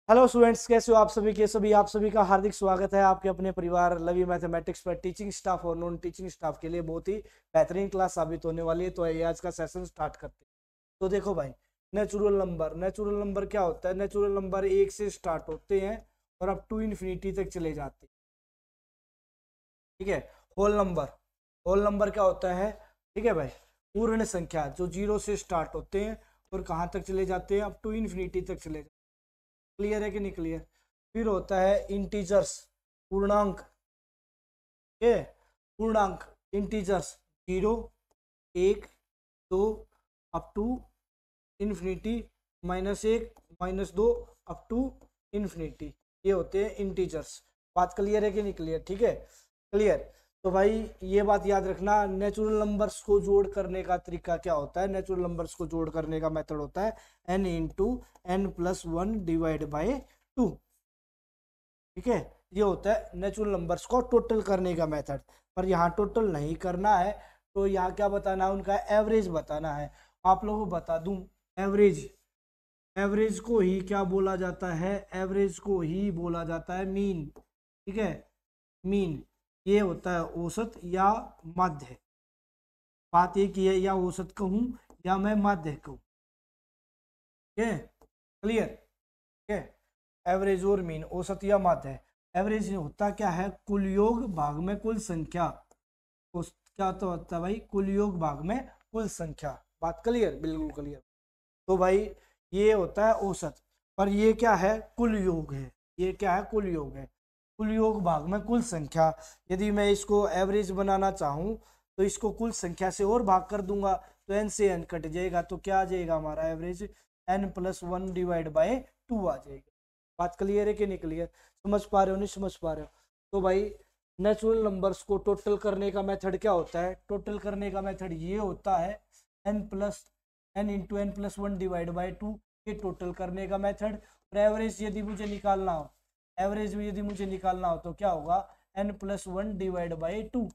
Hello students, कैसे हो आप सभी के सभी। आप सभी का हार्दिक स्वागत है आपके अपने परिवार लवी मैथमेटिक्स पर। टीचिंग स्टाफ और नॉन टीचिंग स्टाफ के लिए बहुत ही बेहतरीन क्लास साबित होने वाली है। तो ये आज का सेशन स्टार्ट करते हैं। तो देखो भाई, नेचुरल नंबर क्या होता है। नेचुरल नंबर एक से स्टार्ट होते हैं और अप टू इन्फिनिटी तक चले जाते हैं। ठीक है। होल नंबर क्या होता है। ठीक है भाई, पूर्ण संख्या जो जीरो से स्टार्ट होते हैं और कहाँ तक चले जाते हैं, अप टू इन्फिनिटी तक चले जाते हैं। क्लियर है कि नहीं क्लियर। फिर होता है इंटीजर्स, पूर्णांक। ठीक है, पूर्णांक integers, 0, 1, 2 up to infinity, -1, -2 up to infinity. ये होते हैं इंटीजर्स। बात क्लियर है कि नहीं क्लियर। ठीक है, क्लियर। तो भाई ये बात याद रखना, नेचुरल नंबर्स को जोड़ करने का तरीका क्या होता है। नेचुरल नंबर्स को जोड़ करने का मेथड होता है n × n+1 डिवाइड बाय 2। ठीक है, ये होता है नेचुरल नंबर्स को टोटल करने का मेथड। पर यहाँ टोटल नहीं करना है, तो यहाँ क्या बताना है, उनका एवरेज बताना है। आप लोगों को बता दूं, एवरेज एवरेज को ही क्या बोला जाता है, एवरेज को ही बोला जाता है मीन। ठीक है, मीन ये होता है औसत या माध्य। बात एक ही है, या औसत कहूं या मैं माध्य कहूं। ठीक है, क्लियर। ठीक है, एवरेज और मीन, औसत या माध्य। एवरेज होता क्या है, कुल योग भाग में कुल संख्या। क्या तो होता है भाई, कुल योग भाग में कुल संख्या। बात क्लियर, बिल्कुल क्लियर। तो भाई ये होता है औसत, पर ये क्या है, कुल योग है। ये क्या है, कुल योग है। कुल योग भाग में कुल संख्या। यदि मैं इसको एवरेज बनाना चाहूं तो इसको कुल संख्या से और भाग कर दूंगा, तो n से n कट जाएगा, तो क्या आ जाएगा हमारा एवरेज, n+1 डिवाइड बाय 2 आ जाएगा। बात क्लियर है कि नहीं क्लियर। समझ पा रहे हो, नहीं समझ पा रहे हो। तो भाई नेचुरल नंबर्स को टोटल करने का मेथड क्या होता है। टोटल करने का मेथड ये होता है n × n+1 डिवाइड बाय 2। ये टोटल करने का मेथड। और एवरेज यदि मुझे निकालना हो, एवरेज में यदि मुझे निकालना हो तो क्या होगा, n+1 divide by 2।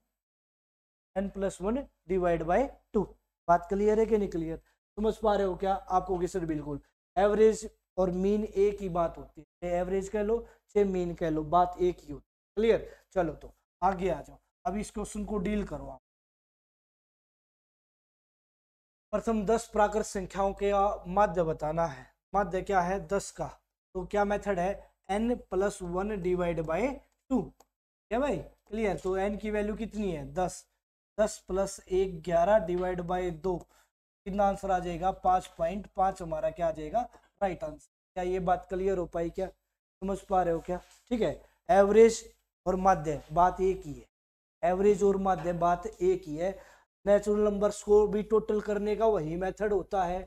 n+1 divide by 2। बात क्लियर है कि नहीं क्लियर। समझ पा रहे हो क्या। आपको कि सर बिल्कुल, एवरेज और मीन एक ही बात होती है। एवरेज कह लो चाहे मीन कह लो, बात एक ही होती है। क्लियर। चलो तो आगे आ जाओ, अब इस क्वेश्चन को डील करो आप। प्रथम 10 प्राकृत संख्याओं के माध्य बताना है। माध्य क्या है, 10 का। तो क्या मेथड है, n+1 डिवाइड बाय 2। क्या भाई, क्लियर। तो n की वैल्यू कितनी है, 10। 10 + 1 11 डिवाइड बाय 2, कितना आंसर आ जाएगा, 5.5 हमारा क्या आ जाएगा, राइट आंसर। क्या ये बात क्लियर हो पाई क्या, समझ पा रहे हो क्या। ठीक है, एवरेज और माध्य बात एक ही है। एवरेज और माध्य बात एक ही है। नेचुरल नंबर्स को भी टोटल करने का वही मेथड होता है।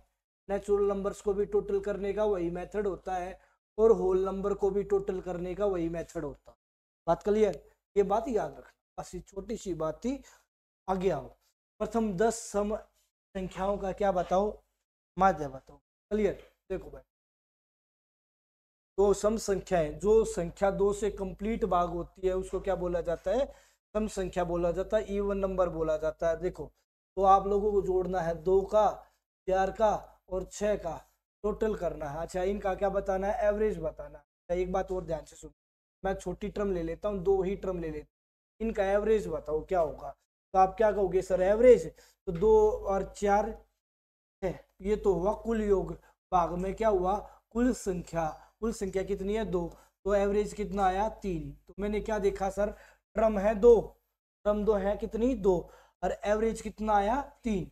नेचुरल नंबर्स को भी टोटल करने का वही मेथड होता है, और होल नंबर को भी टोटल करने का वही मेथड होता है। बात क्लियर, ये बात याद रखना। बस ये छोटी सी बात थी। आगे आओ, प्रथम 10 सम संख्याओं का क्या बताओ, माध्य बताओ। क्लियर। देखो भाई, दो सम संख्याएं, जो संख्या दो से कंप्लीट भाग होती है उसको क्या बोला जाता है, सम संख्या बोला जाता है, इवन नंबर बोला जाता है। देखो, तो आप लोगों को जोड़ना है 2 का, 4 का और 6 का, टोटल करना है। अच्छा, इनका क्या बताना है, एवरेज बताना है। अच्छा, एक बात और ध्यान से सुनो, मैं छोटी टर्म ले लेता हूँ, 2 ही टर्म ले लेता हूँ। इनका एवरेज बताओ क्या होगा। तो आप क्या कहोगे सर, एवरेज। तो 2 और 4 है, ये तो हुआ कुल योग। भाग में क्या हुआ, कुल संख्या। कुल संख्या कितनी है, 2। तो एवरेज कितना आया, 3। तो मैंने क्या देखा सर, ट्रम है 2, ट्रम 2 है कितनी, 2, और एवरेज कितना आया, 3।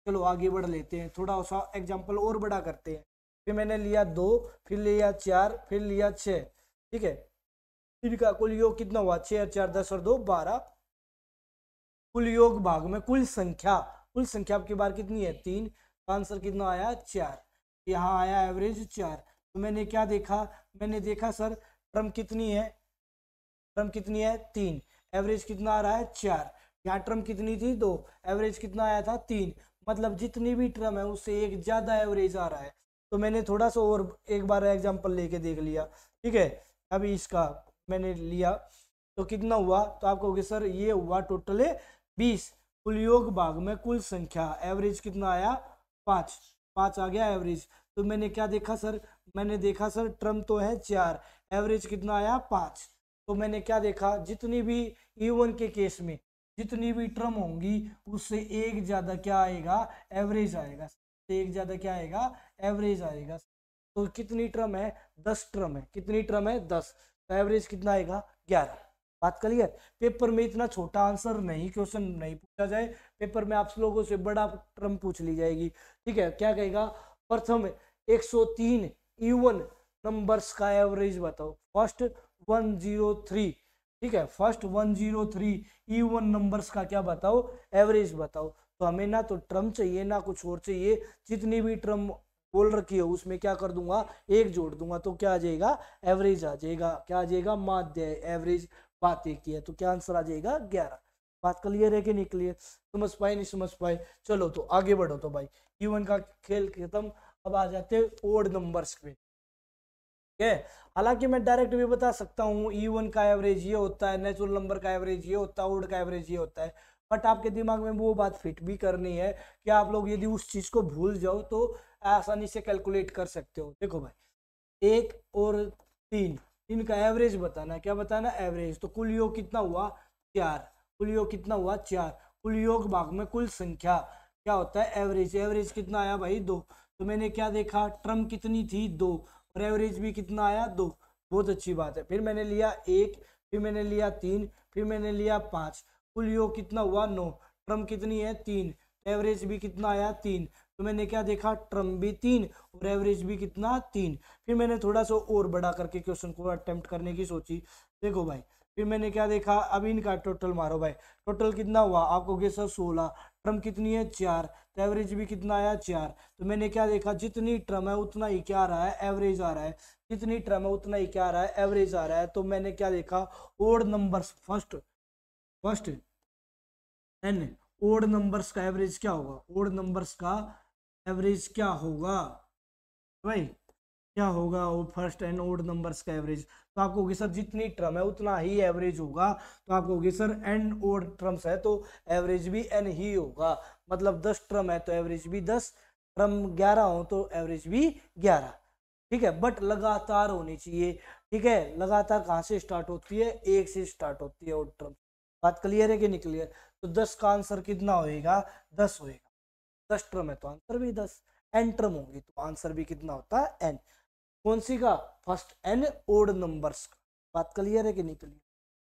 चलो आगे बढ़ लेते हैं, थोड़ा सा एग्जाम्पल और बड़ा करते हैं। फिर मैंने लिया 2, फिर लिया 4, फिर लिया 6। ठीक है, इनका कुल योग कितना हुआ, 6 और 4 10 और 2 12। कुल योग भाग में कुल संख्या, कुल संख्या आपकी बार कितनी है, 3। आंसर कितना आया, 4। यहाँ आया एवरेज 4। तो मैंने क्या देखा, मैंने देखा सर टर्म कितनी है, टर्म कितनी है, 3। एवरेज कितना आ रहा है, 4। यहाँ टर्म कितनी थी, 2। एवरेज कितना आया था, 3। मतलब जितनी भी टर्म है उससे एक ज्यादा एवरेज आ रहा है। तो मैंने थोड़ा सा और एक बार एग्जांपल लेके देख लिया। ठीक है, अभी इसका मैंने लिया तो कितना हुआ, तो आप कहोगे सर ये हुआ टोटल 20। कुल योग भाग में कुल संख्या, एवरेज कितना आया, 5। 5 आ गया एवरेज। तो मैंने क्या देखा सर, मैंने देखा सर ट्रम तो है 4, एवरेज कितना आया 5। तो मैंने क्या देखा, जितनी भी E1 के केस में जितनी भी ट्रम होंगी उससे एक ज्यादा क्या आएगा, एवरेज आएगा। एक ज्यादा क्या आएगा, एवरेज आएगा। तो कितनी ट्रम है, 10 ट्रम है। कितनी ट्रम है, 10। तो एवरेज कितना आएगा, 11। बात क्लियर। पेपर में इतना छोटा आंसर नहीं, क्वेश्चन नहीं पूछा जाए, पेपर में आप लोगों से बड़ा ट्रम पूछ ली जाएगी। ठीक है, क्या कहेगा, प्रथम 103 E1 नंबर्स का एवरेज बताओ। फर्स्ट 103, ठीक है, फर्स्ट 103 E1 नंबर्स का क्या बताओ, एवरेज बताओ। तो हमें ना तो ट्रम चाहिए ना कुछ और चाहिए, जितनी भी ट्रम बोल रखी है उसमें क्या कर दूंगा, एक जोड़ दूंगा, तो क्या आ जाएगा, एवरेज आ जाएगा। क्या आ जाएगा, माध्य एवरेज। बात एक ही है, तो क्या आंसर आ जाएगा, 11। बात क्लियर है कि नहीं क्लियर, समझ पाए नहीं समझ पाए। चलो तो आगे बढ़ो। तो भाई E1 का खेल खत्म, अब आ जाते हैं ओड नंबर्स पे। हालांकि मैं डायरेक्ट भी बता सकता हूँ E1 का एवरेज ये होता है, नेचुरल नंबर का एवरेज ये होता है, ओड का एवरेज ये होता है, बट आपके दिमाग में वो बात फिट भी करनी है कि आप लोग यदि उस चीज को भूल जाओ तो आसानी से कैलकुलेट कर सकते हो। देखो भाई 1 और 3, इनका एवरेज बताना, क्या बताना, एवरेज। तो कुल योग कितना हुआ, 4। कुल योग कितना हुआ, 4। कुल योग भाग में कुल संख्या क्या होता है, एवरेज। एवरेज कितना आया भाई, 2। तो मैंने क्या देखा, ट्रम कितनी थी, 2, और एवरेज भी कितना आया, 2। बहुत अच्छी बात है। फिर मैंने लिया 1, फिर मैंने लिया 3, फिर मैंने लिया 5। कुल योग कितना हुआ, 9। ट्रम कितनी है, 3, एवरेज भी कितना आया, 3। तो मैंने क्या देखा, ट्रम भी 3 और एवरेज भी कितना, 3। फिर मैंने थोड़ा सा और बड़ा करके क्वेश्चन को अटेम्प्ट करने की सोची। देखो भाई फिर मैंने क्या देखा, अब इनका टोटल मारो भाई, टोटल कितना हुआ, आपको गेसर 16। ट्रम कितनी है, 4, तो एवरेज भी कितना आया, 4। तो मैंने क्या देखा, जितनी ट्रम है उतना ही क्या आ रहा है, एवरेज आ रहा है। जितनी ट्रम है उतना ही क्या आ रहा है, एवरेज आ रहा है। तो मैंने क्या देखा, odd numbers first n, odd numbers का एवरेज क्या होगा, ओड नंबर्स का एवरेज क्या होगा भाई, क्या होगा, वो फर्स्ट एंड ओड नंबर्स का एवरेज। तो आप कहोगे सर जितनी ट्रम है उतना ही एवरेज होगा, तो आप कहोगे सर एंड ओड ट्रम्स है तो एवरेज भी एन ही होगा। मतलब 10 ट्रम है तो एवरेज भी 10, ट्रम 11 हो तो एवरेज भी 11। ठीक है, बट लगातार होनी चाहिए। ठीक है, लगातार कहाँ से स्टार्ट होती है, 1 से स्टार्ट होती है ओड ट्रम। बात क्लियर है कि नहीं क्लियर। तो 10 का आंसर कितना होएगा, 10 होएगा। 10 ट्रम है तो आंसर भी 10, एन ट्रम होगी तो आंसर भी कितना होता है, एन। कौन सी का, फर्स्ट एन ओड नंबर्स का। बात क्लियर है कि नहीं क्लियर।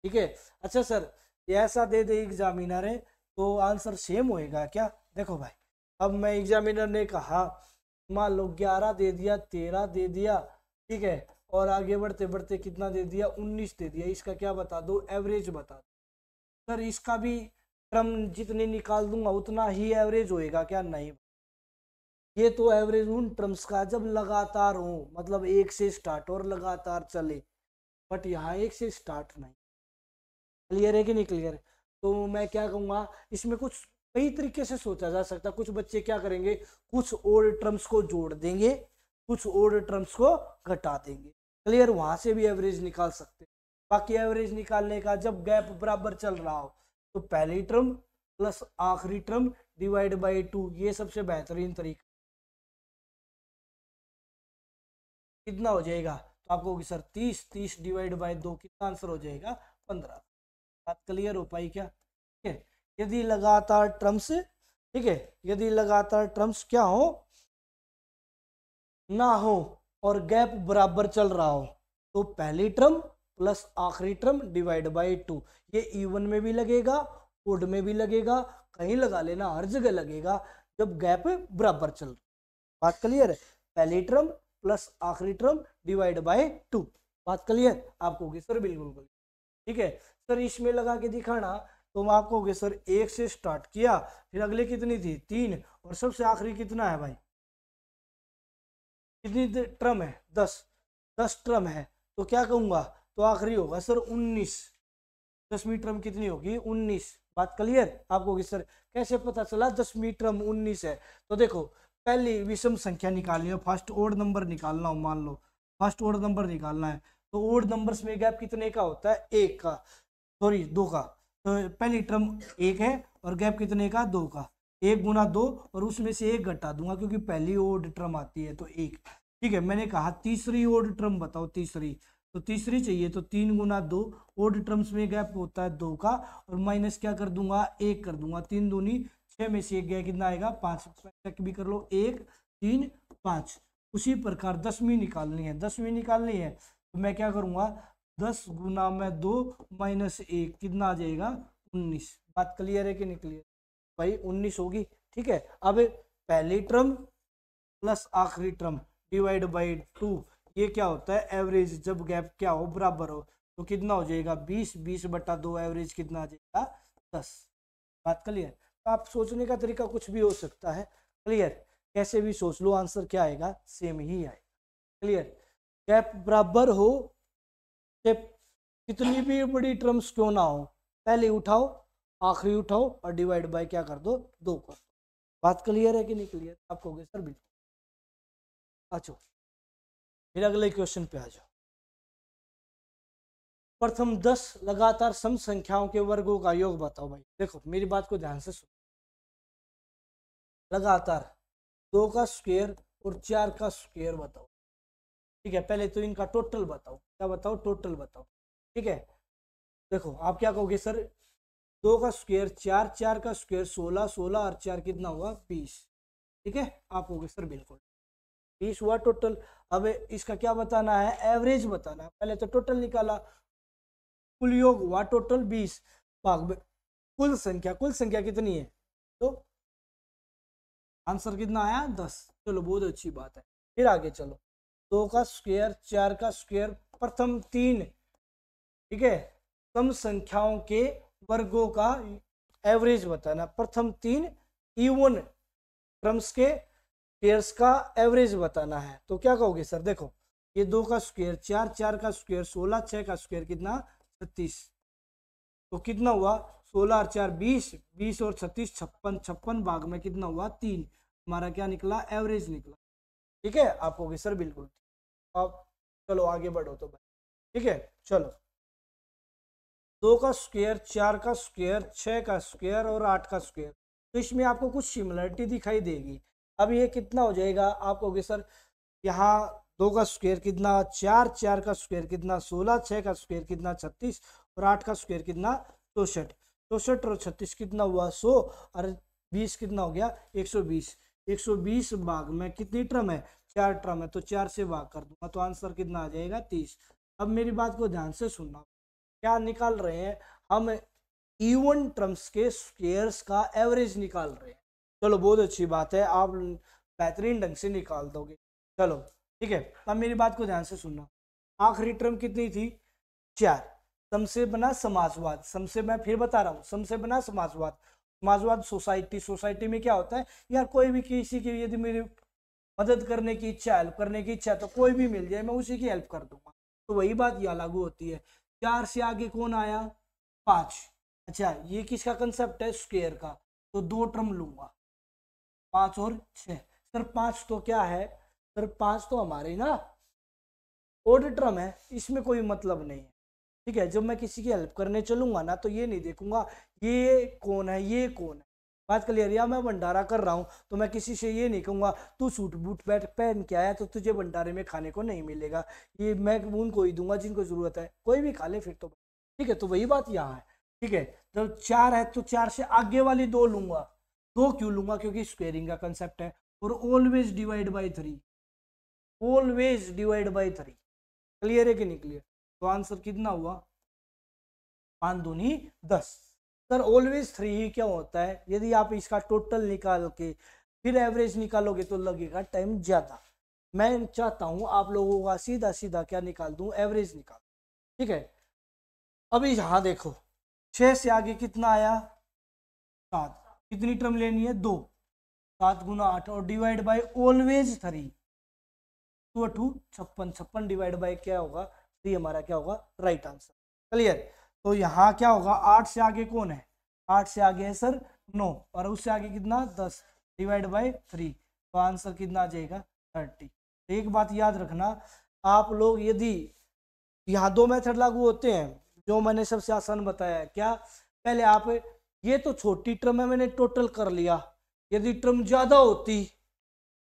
ठीक है, अच्छा सर ये ऐसा दे दे एग्जामिनर है तो आंसर सेम होएगा क्या। देखो भाई अब मैं एग्जामिनर ने कहा मान लो 11 दे दिया, 13 दे दिया, ठीक है, और आगे बढ़ते बढ़ते कितना दे दिया, 19 दे दिया, इसका क्या बता दो, एवरेज बता दो। सर इसका भी ट्रम जितने निकाल दूंगा उतना ही एवरेज होएगा क्या, नहीं। ये तो एवरेज उन ट्रम्स का जब लगातार हो, मतलब 1 से स्टार्ट और लगातार चले, बट यहाँ 1 से स्टार्ट नहीं। क्लियर है कि नहीं क्लियर। तो मैं क्या कहूँगा, इसमें कुछ कई तरीके से सोचा जा सकता है। कुछ बच्चे क्या करेंगे, कुछ ओल्ड ट्रम्स को जोड़ देंगे, कुछ ओल्ड ट्रम्स को घटा देंगे। क्लियर, वहां से भी एवरेज निकाल सकते। बाकी एवरेज निकालने का जब गैप बराबर चल रहा हो तो पहली ट्रम प्लस आखिरी ट्रम डिवाइड बाई 2, ये सबसे बेहतरीन तरीका। कितना हो जाएगा, तो आपको होगी सर 30 डिवाइड बाय 2 कितना आंसर हो जाएगा, 15। बात क्लियर हो पाई क्या। ठीक है, यदि लगातार ट्रम्स, ठीक है, यदि लगातार ट्रम्स क्या हो ना हो और गैप बराबर चल रहा हो तो पहली ट्रम प्लस आखिरी ट्रम डिवाइड बाय 2। ये E1 में भी लगेगा, ओड में भी लगेगा, कहीं लगा लेना, हर जगह लगेगा जब गैप बराबर चल रहा। बात क्लियर है, पहली ट्रम प्लस आखिरी ट्रम डिवाइड बाय 2। बात क्लियर आपको होगी सर, बिल्कुल। ठीक है सर, इसमें लगा के दिखाना तो मैं आपको होगी सर 1 से स्टार्ट किया, फिर अगले कितनी थी, 3, और सबसे आखिरी कितना है भाई, कितनी ट्रम है, 10 ट्रम है। तो क्या कहूंगा, तो आखिरी होगा सर 19। 10वीं ट्रम कितनी होगी, 19। बात क्लियर आपको होगी सर। कैसे पता चला 10वीं ट्रम 19 है, तो देखो पहली विषम संख्या निकालनी है, फर्स्ट ओड नंबर निकालना हो, मान लो फर्स्ट ओड नंबर निकालना है तो ओड नंबर्स में गैप कितने का होता है, 1 का, सॉरी 2 का। तो पहली ट्रम 1 है और गैप कितने का, 2 का। 1 गुना 2 और उसमें से 1 घटा दूंगा क्योंकि पहली ओड ट्रम आती है तो 1। ठीक है, मैंने कहा तीसरी ओड टर्म बताओ, तीसरी, तो तीसरी चाहिए तो 3 गुना 2, ओड टर्म्स में गैप होता है 2 का, और माइनस क्या कर दूंगा, 1 कर दूंगा, 3 दूनी 6 में से 1 गया, कितना आएगा 5, चेक भी कर लो, 1 3 5। उसी प्रकार 10वीं निकालनी है, 10वीं निकालनी है तो मैं क्या करूंगा, 10 गुना में 2 माइनस 1 कितना आ जाएगा 19। बात क्लियर है कि नहीं क्लियर भाई, 19 होगी। ठीक है, अब पहली टर्म प्लस आखिरी टर्म डिवाइड बाई 2, ये क्या होता है एवरेज, जब गैप क्या हो बराबर हो तो कितना हो जाएगा 20, 20/2 एवरेज कितना आ जाएगा 10। बात क्लियर। तो आप सोचने का तरीका कुछ भी हो सकता है, क्लियर, कैसे भी सोच लो आंसर क्या आएगा सेम ही आएगा। क्लियर, गैप बराबर हो कितनी भी बड़ी टर्म्स क्यों ना हो, पहले उठाओ आखिरी उठाओ और डिवाइड बाय क्या कर दो 2 कर दो। बात क्लियर है कि नहीं क्लियर, आप कहोगे सर बिल्कुल। अच्छा फिर अगले क्वेश्चन पे आ जाओ। प्रथम 10 लगातार सम संख्याओं के वर्गों का योग बताओ। भाई देखो मेरी बात को ध्यान से सुनो, लगातार 2 का स्क्वायर और 4 का स्क्वायर बताओ। ठीक है, पहले तो इनका टोटल बताओ, क्या बताओ टोटल बताओ। ठीक है, देखो आप क्या कहोगे सर, 2 का स्क्वायर 4, 4 का स्क्वायर 16, 16 और 4 कितना हुआ 20। ठीक है, आप कहोगे सर बिल्कुल 20 हुआ टोटल। अब इसका क्या बताना है, एवरेज बताना है। पहले तो टोटल निकाला, कुल योग हुआ टोटल 20 भाग में कुल संख्या कितनी है, तो आंसर कितना आया 10। चलो बहुत अच्छी बात है। फिर आगे चलो, 2 का स्क्वायर 4 का स्क्वायर प्रथम 3, ठीक है, सम संख्याओं के वर्गों का एवरेज बताना। प्रथम 3 इवन टर्म्स के पेयर्स का एवरेज बताना है। तो क्या कहोगे सर, देखो ये 2 का स्क्वायर 4, 4 का स्क्वायर 16, 6 का स्क्वायर कितना 36, तो कितना हुआ 16 और 4 20, 20 और 36 56, 56 भाग में कितना हुआ 3, हमारा क्या निकला एवरेज निकला। ठीक है, आप कहोगे सर बिल्कुल। अब चलो आगे बढ़ो तो भाई। ठीक है, चलो 2 का स्क्वायर 4 का स्क्वायर 6 का स्क्वायर और 8 का स्क्वायर, तो इसमें आपको कुछ सिमिलरिटी दिखाई देगी। अब ये कितना हो जाएगा, आप कहोगे सर यहाँ 2 का स्क्वायर कितना 4, 4 का स्क्वायर कितना 16, 6 का स्क्वायर कितना 36 और 8 का स्क्वायर कितना 64, 64 और 36 कितना हुआ 100 और 20 कितना हो गया 120। 120 भाग में कितनी टर्म है 4 टर्म है, तो 4 से भाग कर दूंगा तो आंसर कितना आ जाएगा 30। अब मेरी बात को ध्यान से सुनना, क्या निकाल रहे हैं हम, इवन टर्म्स के स्क्वायर्स का एवरेज निकाल रहे हैं। चलो बहुत अच्छी बात है, आप बेहतरीन ढंग से निकाल दोगे। चलो ठीक है, अब मेरी बात को ध्यान से सुनना, आखिरी टर्म कितनी थी 4, सम से बना समाजवाद, सम से मैं फिर बता रहा हूँ सम से बना समाजवाद, समाजवाद सोसाइटी, सोसाइटी में क्या होता है यार, कोई भी किसी की यदि मेरी मदद करने की इच्छा, हेल्प करने की इच्छा, तो कोई भी मिल जाए मैं उसी की हेल्प कर दूंगा। तो वही बात यहाँ लागू होती है। 4 से आगे कौन आया 5, अच्छा ये किसका कंसेप्ट है स्क्वायर का, तो 2 टर्म लूंगा 5 और 6। सर 5 तो क्या है, सर 5 तो हमारे ना ओड टर्म है, इसमें कोई मतलब नहीं है। ठीक है, जब मैं किसी की हेल्प करने चलूंगा ना तो ये नहीं देखूंगा ये कौन है ये कौन है। बात क्लियर, या मैं भंडारा कर रहा हूँ तो मैं किसी से ये नहीं कहूंगा तू सूट बूट बैठ पहन के आया तो तुझे भंडारे में खाने को नहीं मिलेगा, ये मैं उनको ही दूंगा जिनको जरूरत है, कोई भी खा ले फिर तो। ठीक है, तो वही बात यहाँ है। ठीक है, जब 4 है तो 4 से आगे वाली 2 लूंगा, 2 क्यों लूंगा क्योंकि स्क्वेयरिंग का कंसेप्ट है, और always divide by 3, always divide by 3। Clear है कि नहीं क्लियर, तो आंसर कितना हुआ 5 दूनी 10। सर ऑलवेज 3 ही क्यों होता है, यदि आप इसका टोटल निकाल के फिर एवरेज निकालोगे तो लगेगा टाइम ज्यादा। मैं चाहता हूं आप लोगों का सीधा सीधा क्या निकाल दूं एवरेज निकाल। ठीक है, अभी यहां देखो 6 से आगे कितना आया 7, कितनी टर्म लेनी है 2, 7 गुना 8 और divide by always 3, 2 2 56, 56 divide by क्या होगा 3, हमारा क्या होगा राइट आंसर। क्लियर, तो यहाँ क्या होगा 8 से आगे कौन है, 8 से आगे है सर 9 और उससे आगे कितना 10 डिवाइड बाय 3, तो आंसर कितना आ जाएगा 30। एक बात याद रखना, आप लोग यदि यहाँ 2 मेथड लागू होते हैं जो मैंने सबसे आसान बताया है, क्या पहले आप ये तो छोटी टर्म है मैंने टोटल कर लिया, यदि टर्म ज्यादा होती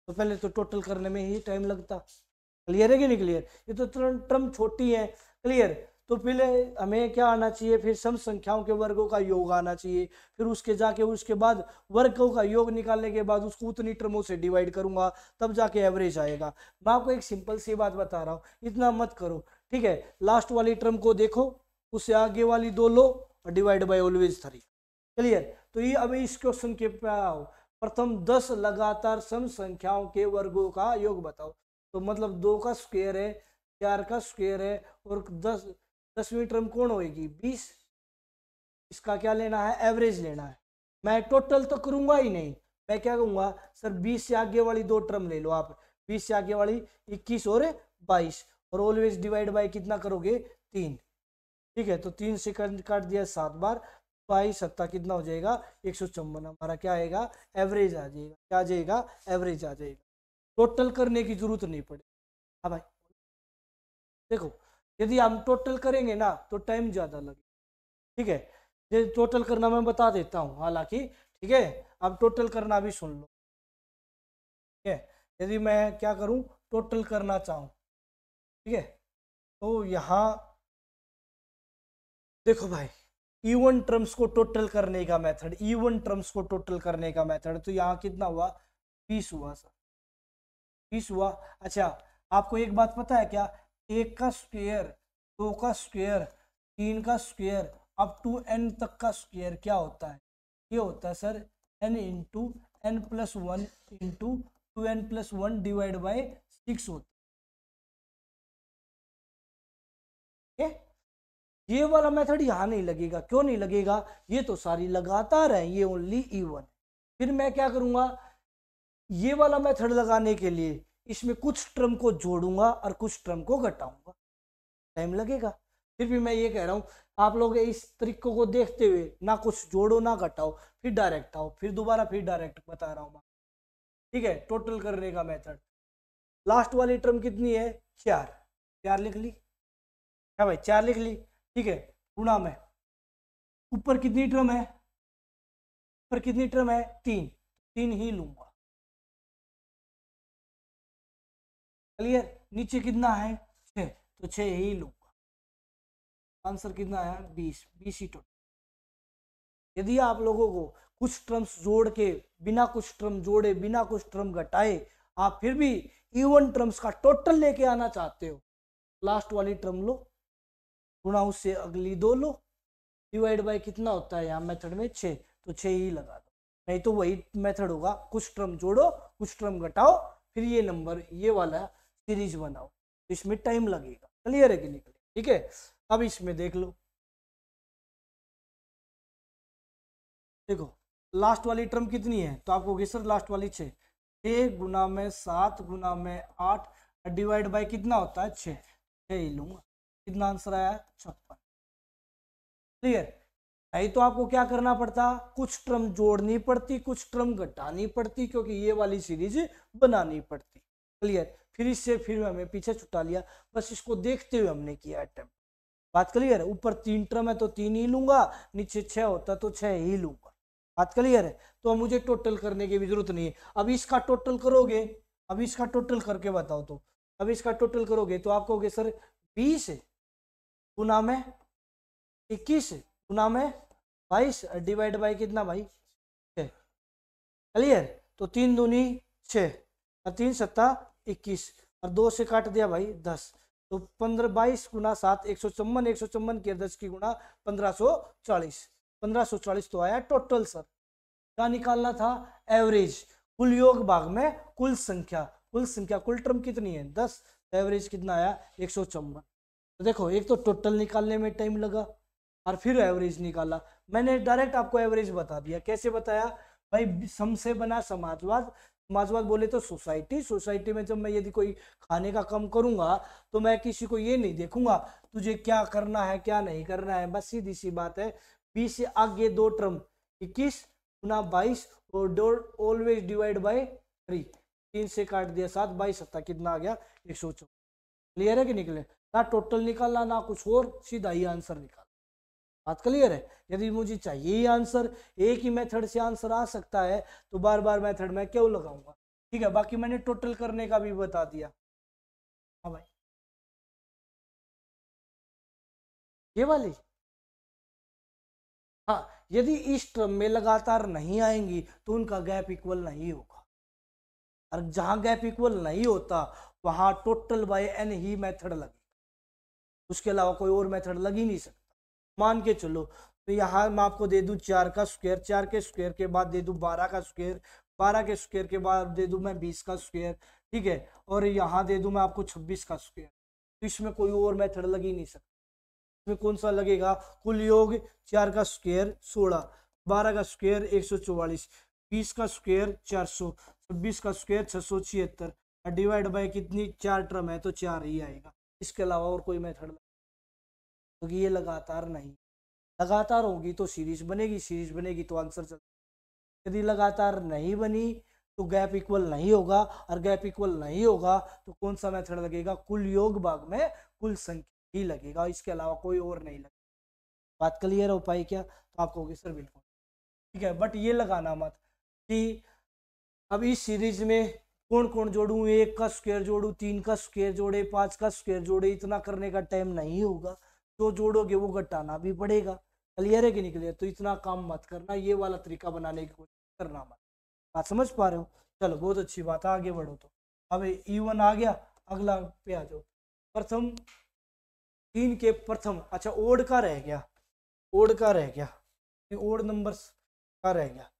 तो पहले तो टोटल करने में ही टाइम लगता। क्लियर है कि नहीं क्लियर? ये तो टर्म छोटी है। क्लियर? तो पहले हमें क्या आना चाहिए, फिर सम संख्याओं के वर्गों का योग आना चाहिए, फिर उसके बाद वर्गों का योग निकालने के बाद उसको उतनी टर्मों से डिवाइड करूंगा, तब जाके एवरेज आएगा। मैं आपको एक सिंपल सी बात बता रहा हूँ, इतना मत करो, ठीक है? लास्ट वाली टर्म को देखो, उससे आगे वाली दो लो और डिवाइड बाय ऑलवेज 3। क्लियर? तो ये अभी इस क्वेश्चन के पे आओ, प्रथम 10 लगातार सम संख्याओं के वर्गों का योग बताओ। तो मतलब 2 का स्क्वायर है, 4 का स्क्वायर है, और 10वीं टर्म कौन होगी? 20। इसका क्या लेना है? एवरेज लेना है। मैं टोटल तो करूंगा ही नहीं, मैं क्या कहूंगा सर 20 से आगे वाली दो टर्म ले लो आप, 20 से आगे वाली 21 और 22, और ऑलवेज डिवाइड बाय कितना करोगे? 3। ठीक है, तो 3 से काट दिया 7 बार, 22 सत्ता कितना हो जाएगा? 154। हमारा क्या आएगा? एवरेज आ जाएगा। क्या आ जाएगा? एवरेज आ जाएगा। टोटल करने की जरूरत नहीं पड़ेगी। हाँ भाई देखो, यदि हम टोटल करेंगे ना तो टाइम ज्यादा लगेगा। ठीक है, ये टोटल करना मैं बता देता हूँ हालांकि, ठीक है? अब टोटल करना भी सुन लो। ठीक है, यदि मैं क्या करूं, टोटल करना चाहूं, ठीक है, तो यहाँ देखो भाई, इवन टर्म्स को टोटल करने का मेथड, इवन टर्म्स को टोटल करने का मेथड, तो यहाँ कितना हुआ? 20 हुआ सर, 20 हुआ। अच्छा, आपको एक बात पता है क्या? 1 का स्क्वायर, 2 का स्क्वायर, 3 का स्क्वायर, अप टू n तक का स्क्वायर क्या होता है? ये होता है sir n into n plus 1 into 2n plus 1 divide by 6 होता है। ये वाला मेथड यहाँ नहीं लगेगा। क्यों नहीं लगेगा? ये तो सारी लगातार है, ये ओनली इवन। फिर मैं क्या करूंगा, ये वाला मेथड लगाने के लिए इसमें कुछ टर्म को जोड़ूंगा और कुछ टर्म को घटाऊंगा, टाइम लगेगा। फिर भी मैं ये कह रहा हूं, आप लोग इस तरीकों को देखते हुए ना कुछ जोड़ो ना घटाओ, फिर डायरेक्ट आओ, फिर दोबारा फिर डायरेक्ट बता रहा हूं। ठीक है, टोटल करने का मेथड। लास्ट वाली टर्म कितनी है? 4। 4 लिख ली क्या भाई? 4 लिख ली। ठीक है, गुणा में ऊपर कितनी टर्म है? ऊपर कितनी टर्म है? 3। 3 ही लूंगा। क्लियर? नीचे कितना है? 6, तो 6 ही लूंगा। आंसर कितना आया? 20। 20 ही टोटल। यदि आप लोगों को कुछ टर्म्स जोड़ के, बिना कुछ टर्म जोड़े, बिना कुछ टर्म घटाए, आप फिर भी इवन टर्म्स का टोटल लेके आना चाहते हो, लास्ट वाली टर्म लो, गुणा उससे अगली 2 लो, डिवाइड बाय कितना होता है यहाँ मेथड में? 6, तो 6 ही लगा दो। नहीं तो वही मेथड होगा, कुछ टर्म जोड़ो कुछ टर्म घटाओ, फिर ये नंबर, ये वाला सीरीज बनाओ, तो इसमें टाइम लगेगा। क्लियर है कि नहीं? ठीक है, अब इसमें देख लो, देखो लास्ट वाली टर्म कितनी है? तो आपको सर लास्ट वाली 6, 6 गुना में 7 गुना में 8 डिवाइड बाय कितना होता है? 6। 6 ही लूंगा। कितना आंसर आया? 56। क्लियर? नहीं तो आपको क्या करना पड़ता? कुछ टर्म जोड़नी पड़ती, कुछ टर्म घटानी पड़ती, क्योंकि ये वाली सीरीज बनानी पड़ती। क्लियर? फिर इससे फिर हमें पीछे छुटा लिया, बस इसको देखते हुए हमने किया अटेम्प्ट। बात क्लियर है? ऊपर 3 टर्म है तो 3 ही लूंगा, नीचे 6 होता तो 6 ही लूंगा। बात क्लियर है? तो मुझे टोटल करने की भी जरूरत नहीं है। अब इसका टोटल करोगे, अब इसका टोटल करके बताओ, तो अब इसका टोटल करोगे तो आप कहोगे सर 20 गुना में 21 गुना में 22 डिवाइड बाई कितना भाई? 6। क्लियर? तो 3 दूनी 6 और 3 सत्ता 21 और 2 से काट दिया भाई 10, तो 15 22 गुना 7 154, 154 के 10 की गुना 1540। 1540 तो आया टोटल सर। क्या निकालना था? एवरेज। कुल योग भाग में कुल संख्या, कुल संख्या, कुल टर्म कितनी है? 10। एवरेज कितना आया? 154। तो देखो, एक तो टोटल निकालने में टाइम लगा और फिर एवरेज निकाला। मैंने डायरेक्ट आपको एवरेज बता दिया। कैसे बताया भाई? सम से बना समाजवाद, समाजवाद बोले तो सोसाइटी, सोसाइटी में जब मैं यदि कोई खाने का कम करूंगा तो मैं किसी को ये नहीं देखूंगा तुझे क्या करना है क्या नहीं करना है, बस सीधी सी बात है। 20 से आगे दो टर्म 21 गुना 22 और ऑलवेज डिवाइड बाय 3। 3 से काट दिया 7, 22 सत्ता कितना आ गया? 154। क्लियर है कि निकले? ना टोटल निकालना ना कुछ और, सीधा ही आंसर निकाल। बात क्लियर है? यदि मुझे चाहिए ही आंसर, एक ही मेथड से आंसर आ सकता है, तो बार बार मेथड में क्यों लगाऊंगा? ठीक है, बाकी मैंने टोटल करने का भी बता दिया। हाँ भाई, ये वाली, हाँ, यदि इस टर्म में लगातार नहीं आएंगी तो उनका गैप इक्वल नहीं होगा, और जहां गैप इक्वल नहीं होता वहां टोटल बाय एन ही मेथड लगे, उसके अलावा कोई और मेथड लग ही नहीं सकता। मान के चलो, तो यहाँ मैं आपको दे दूं 4 का स्क्वायर, 4 के स्क्वायर के बाद दे दूं 12 का स्क्वायर, 12 के स्क्वायर के बाद दे दूं मैं 20 का स्क्वायर, ठीक है, और यहाँ दे दूं मैं आपको 26 का स्क्वायर। तो इसमें कोई और मेथड लग ही नहीं सकता। इसमें कौन सा लगेगा? कुल योग 4 का स्क्वायर 16, 12 का स्क्वायर 144, 20 का स्क्वायर 400, 26 का स्क्वायर 676, डिवाइड बाय कितनी, 4 टर्म है तो 4 ही आएगा। इसके अलावा और कोई मेथड, क्योंकि ये लगातार नहीं, लगातार होगी तो सीरीज बनेगी, सीरीज बनेगी तो आंसर चल, यदि लगातार नहीं बनी तो गैप इक्वल नहीं होगा, और गैप इक्वल नहीं होगा तो कौन सा मेथड लगेगा? कुल योग भाग में कुल संख्या ही लगेगा, इसके अलावा कोई और नहीं लगेगा। बात क्लियर हो पाई क्या? तो आप कहोगे सर बिल्कुल ठीक है, बट ये लगाना मत कि अब इस सीरीज में कौन कौन जोड़ू, 1 का स्क्वायर जोड़ू, 3 का स्क्वायर जोड़े, 5 का स्क्वायर जोड़े, इतना करने का टाइम नहीं होगा। जो जोड़ोगे वो घटाना भी पड़ेगा। क्लियर है कि नहीं क्लियर? तो इतना काम मत करना, ये वाला तरीका बनाने की कोशिश करना मत। बात समझ पा रहे हो? चलो बहुत अच्छी बात है, आगे बढ़ो। तो अब E1 आ गया, अगला पे आ जाओ। प्रथम 3 के प्रथम, अच्छा ओड का रह गया, ओड का रह गया, ओड नंबर्स का रह गया,